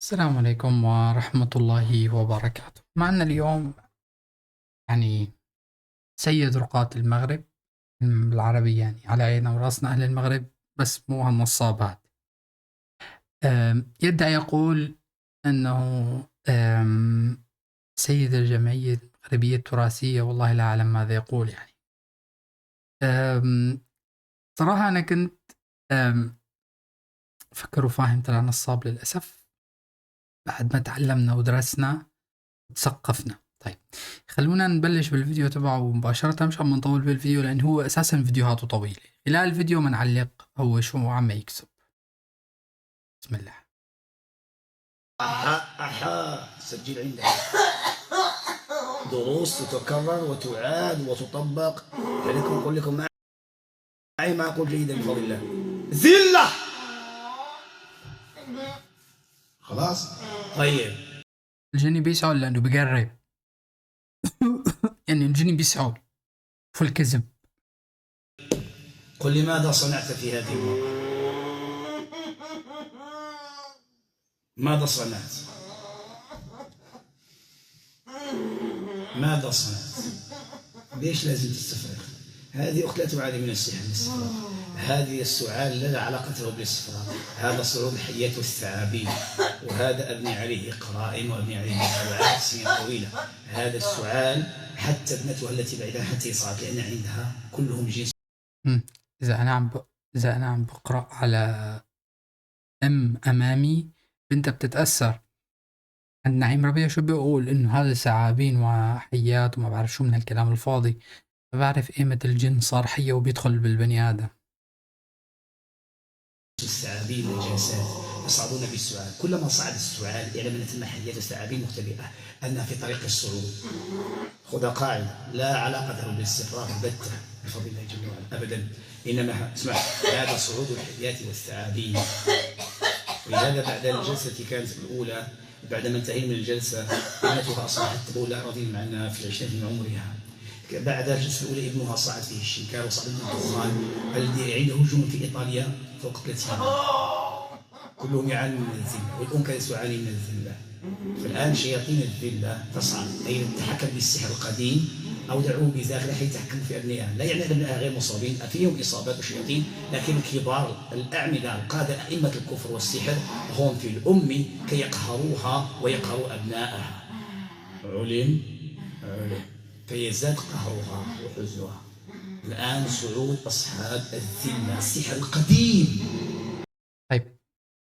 السلام عليكم ورحمة الله وبركاته. معنا اليوم يعني سيد رقاة المغرب بالعربي، يعني على عيننا وراسنا أهل المغرب، بس مو هالنصاب هاد. يدعي يقول أنه سيد الجمعية المغربية التراثية، والله لا أعلم ماذا يقول يعني. آم، صراحة أنا كنت آم، أفكر وفاهم طلع نصاب للأسف بعد ما تعلمنا ودرسنا وتثقفنا. طيب، خلونا نبلش بالفيديو تبعه مباشرة، مش عم نطول بالفيديو لأن هو أساسا فيديوهاته طويلة. خلال الفيديو منعلق هو شو عم يكسب. بسم الله. سجل عندك دروس تتكرر وتعاد وتطبق. عليكم أقول لكم معي ما أقول جيدا بفضل الله. ذلة خلاص. طيب الجني بيسعل لأنه بقرب يعني الجني بيسعل في الكذب. قل لي ماذا صنعت في هذه المرة؟ ماذا صنعت؟ ماذا صنعت؟ ليش لازم تستفرغ؟ هذه أخت لا تعاني من السحر بالاستفراغ. هذه السعال لا علاقة له بالاستفراغ. هذا صعود الحيات والثعابين، وهذا أبني عليه قرائن وأبني عليه أبعاد سنين طويلة. هذا السعال حتى ابنتها التي بعدها حتى صارت، لأن عندها كلهم جنس. إذا أنا عم بقرأ على أمامي بنتها بتتأثر. النعيم ربيع شو بيقول إنه هذا ثعابين وحيات وما بعرف شو من الكلام الفاضي. ما بعرف قيمة الجن صار حية وبيدخل بالبني آدم. الثعابين والجنسات يصعدون بالسعال. كلما صعد السعال اعلم ان ثم حيات الثعابين مختبئه، انها في طريق الصعود. خذ قاعده لا علاقه له بالاستفراغ البته بفضل الله جل وعلا ابدا، انما اسمع، هذا صعود الحيات والثعابين. ولهذا بعد الجلسه كانت الاولى، بعدما انتهينا من الجلسه ابنتها اصبحت تقول لا ارضي مع انها في العشرين من عمرها. بعد الجلسه الاولى ابنها صعد فيه الشنكار وصعد الدخان الذي عنده هجوم في ايطاليا فوق 30. كلهم يعانون من الذله، والام كانت تعاني من الذله. فالان شياطين الذله تصعد، اي تتحكم بالسحر القديم او دعوه بذاك حتى يتحكم في ابنائها. لا يعني ان ابنائها غير مصابين، فيهم اصابات وشياطين، لكن الكبار الاعمده القاده ائمه الكفر والسحر هم في الام كي يقهروها ويقهروا ابنائها. علم فيزداد قهرها وحزنها. الآن صعود أصحاب الذلة، السحر القديم. طيب،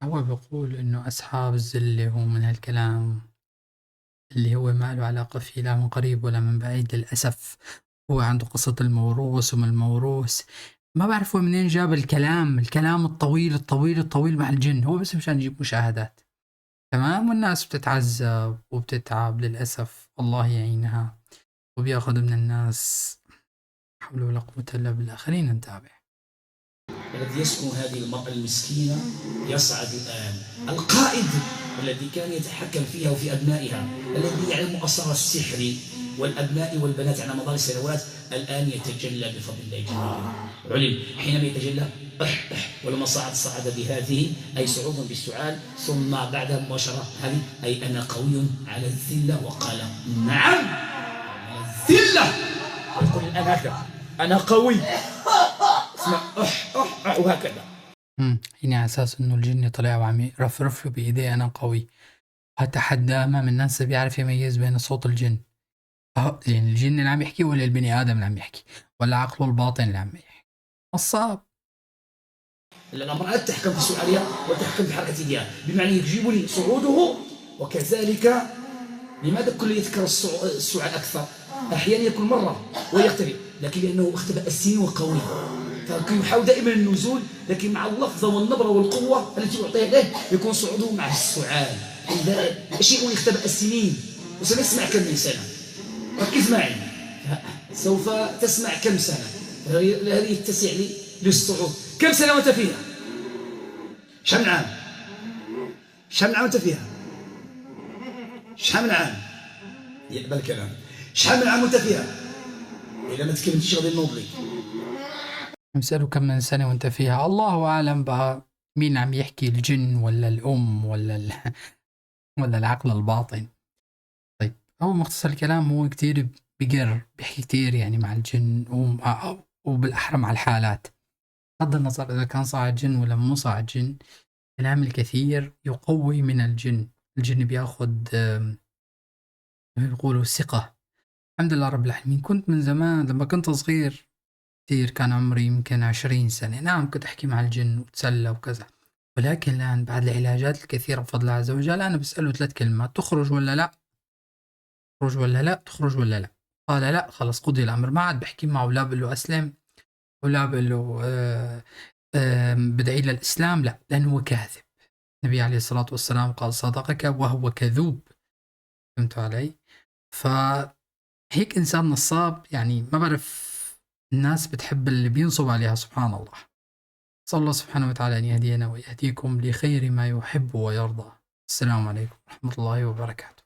هو بيقول إنه أصحاب الذلة هو من هالكلام اللي هو ما له علاقة فيه لا من قريب ولا من بعيد للأسف. هو عنده قصة الموروث ومن الموروث. ما بعرف هو منين جاب الكلام الطويل الطويل الطويل مع الجن، هو بس مشان يجيب مشاهدات. تمام، والناس بتتعذب وبتتعب للأسف، الله يعينها، وبياخذ من الناس. حول ولا قوة إلا بالله. خلينا نتابع. الذي يسكن هذه المرأة المسكينة يصعد الآن. القائد الذي كان يتحكم فيها وفي أبنائها، الذي يعلم أسرار السحر والأبناء والبنات على مدار السنوات، الآن يتجلى بفضل الله جل وعلا. علم حينما يتجلى ولما صعد بهذه أي صعودا بالسعال، ثم بعدها مباشرة هذه أي أنا قوي على الذلة، وقال نعم على الذلة. يقول الآن هكذا أنا قوي، اسمع وهكذا. هنا على أساس إنه الجن طلع وعم يرفرف له بإيديه أنا قوي. أتحدى أمام الناس بيعرف يميز بين صوت الجن. يعني الجن اللي عم يحكي ولا البني آدم اللي عم يحكي ولا عقله الباطن اللي عم يحكي. نصاب. الامرأة تحكم في سؤالها وتحكم في حركة يدها، بمعنى يجيبني صعوده. وكذلك لماذا كل يذكر السعال أكثر؟ أحيانا يكون مرة ويختفي، لكن لأنه اختبأ السنين وقوي، فيحاول دائما النزول، لكن مع اللفظة والنبرة والقوة التي يعطيها له يكون صعوده مع السعال. شيء يختبأ السنين. وسنسمع كم من سنة، ركز معي، سوف تسمع كم سنة هذه يتسع لي للصعود. كم سنة وانت فيها؟ شحال من عام؟ شحال من عام وانت فيها؟ شحال من عام؟ يقبل الكلام. شحال من عام وانت فيها؟ إذا ما تكلمتش غادي نوض لك. مسأله كم من سنة وانت فيها، الله أعلم بقى مين عم يحكي، الجن ولا الأم ولا والّا العقل الباطن؟ طيب، هو مختصر الكلام هو كتير بيحكي كتير يعني مع الجن وبالأحرى مع الحالات، بغض النظر إذا كان صاعد جن والّا مو صاعد جن، الكلام الكثير يقوي من الجن. الجن بياخد زي ما بيقولوا ثقة. الحمد لله رب العالمين. كنت من زمان لمّا كنت صغير كتير، كان عمري يمكن 20 سنة، نعم كنت أحكي مع الجن وأتسلى وكذا، ولكن الآن بعد العلاجات الكثيرة بفضل الله عز وجل أنا باسأله 3 كلمات: تخرج والّا لأ؟ تخرج والّا لأ؟ تخرج والّا لأ؟ قال لأ، خلاص قُضي الأمر. ما عاد باحكي معه لا باقول له أسلم ولا باقول له بادعي للإسلام، لأ، لأنه هو كاذب. النبي عليه الصلاة والسلام قال: صدقك وهو كذوب. فهمتوا علي؟ فهيك إنسان نصاب، يعني ما بعرف، الناس بتحب اللي بينصب عليها سبحان الله. أسأل الله سبحانه وتعالى أن يهدينا ويهديكم لخير ما يحب ويرضى. السلام عليكم ورحمة الله وبركاته.